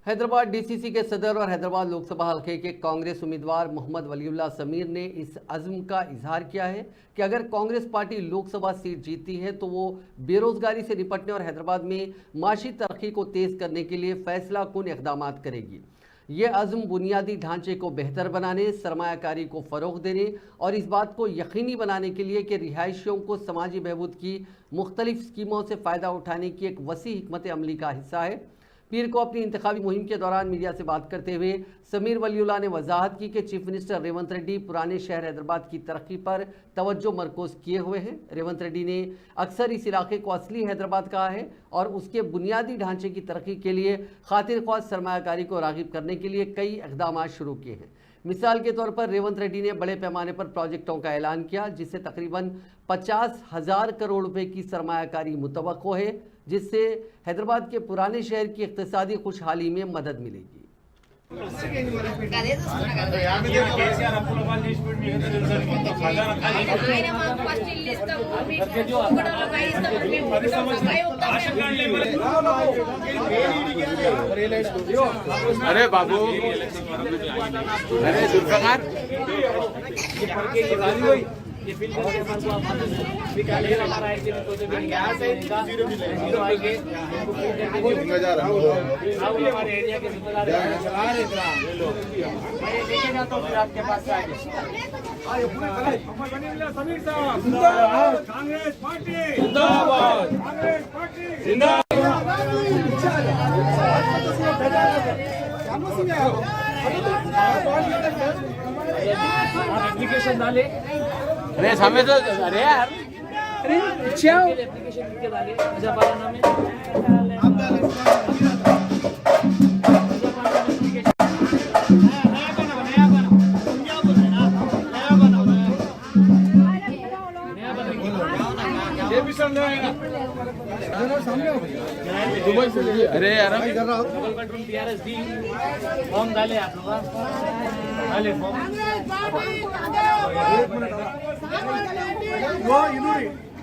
Hyderabad DCC के सदर और हैदराबाद लोकसभा हल्के के कांग्रेस उम्मीदवार मोहम्मद वलीउल्लाह समीर ने इस अज़्म का इजहार किया है कि अगर कांग्रेस पार्टी लोकसभा सीट जीतती है तो वो बेरोजगारी से निपटने और हैदराबाद में माशी तरक्की को तेज़ करने के लिए फैसला कुन इक़दाम करेगी। ये अज़्म बुनियादी ढांचे को बेहतर बनाने, सरमायाकारी को फ़रोग़ देने और इस बात को यकीनी बनाने के लिए कि रिहायशियों को समाजी बहबूद की मुख्तलिफ स्कीमों से फ़ायदा उठाने की एक वसी हिकमत अमली का हिस्सा है। पीर को अपनी इंतखाबी मुहिम के दौरान मीडिया से बात करते हुए समीर वलीउल्लाह ने वजाहत की कि चीफ मिनिस्टर रेवंत रेड्डी पुराने शहर हैदराबाद की तरक्की पर तवज्जो मरकूज़ किए हुए हैं। रेवंत रेड्डी ने अक्सर इस इलाके को असली हैदराबाद कहा है और उसके बुनियादी ढांचे की तरक्की के लिए खातिर ख्वाह सरमायाकारी को राग़िब करने के लिए कई इक़दाम शुरू किए हैं। मिसाल के तौर पर रेवंत रेड्डी ने बड़े पैमाने पर प्रोजेक्टों का ऐलान किया जिससे तकरीबन 50,000 करोड़ रुपए की सरमायाकारी मुतवक्को है, जिससे हैदराबाद के पुराने शहर की इक़्तिसादी खुशहाली में मदद मिलेगी। अरे बाबू, अरे जुल्फ़िकार कांग्रेस पार्टी जिंदाबाद, कांग्रेस पार्टी एप्लीकेशन डाले। अरे समय तो अरे यार एप्लीकेशन लिख के डाले मुजफ्फरनगर में। अरे यार फॉर्म डाले आप लोग, डाले फॉर्म।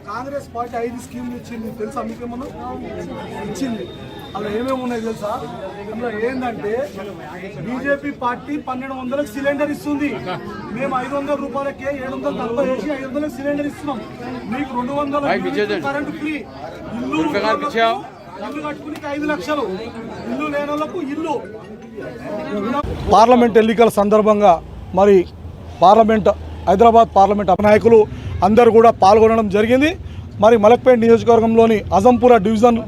కాంగ్రెస్ పార్టీ 5 స్కీమ్లు ఇచ్చింది తెలుసా మీకు? మనం ఇచ్చింది అలా ఏమేమి ఉన్నాయి తెలుసా? అందులో ఏంటంటే బీజేపీ పార్టీ 1200 సిలిండర్ ఇస్తుంది, మేము 500 రూపాయలకే 740 వేసి 500 సిలిండర్ ఇస్తున్నాం. మీకు 200 కరెంట్ ఫ్రీ, ఇల్లు కట్టుకుని 5 లక్షలు, ఇల్లు లేని వాళ్ళకు ఇల్లు. పార్లమెంట్ ఎన్నికల సందర్భంగా మరి హైదరాబాద్ పార్లమెంట్ నాయకులు అందరూ కూడా పాల్గొనడం జరిగింది. మరి మలక్పేట్ నియోజకవర్గంలోని అజంపుర డివిజన్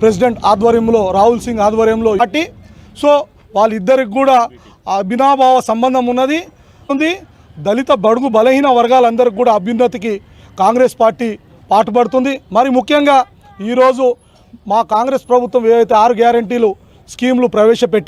ప్రెసిడెంట్ ఆధ్వర్యంలో, రాహుల్ సింగ్ ఆధ్వర్యంలో పార్టీ, సో వాళ్ళిద్దరికి కూడా అభినాభావ సంబంధం ఉన్నది. దళిత బడుగు బలహీన వర్గాలందరికీ కూడా అభ్యున్నతికి కాంగ్రెస్ పార్టీ పాటుపడుతుంది. మరి ముఖ్యంగా ఈరోజు మా కాంగ్రెస్ ప్రభుత్వం ఏవైతే 6 గ్యారంటీలు స్కీములు ప్రవేశపెట్టారు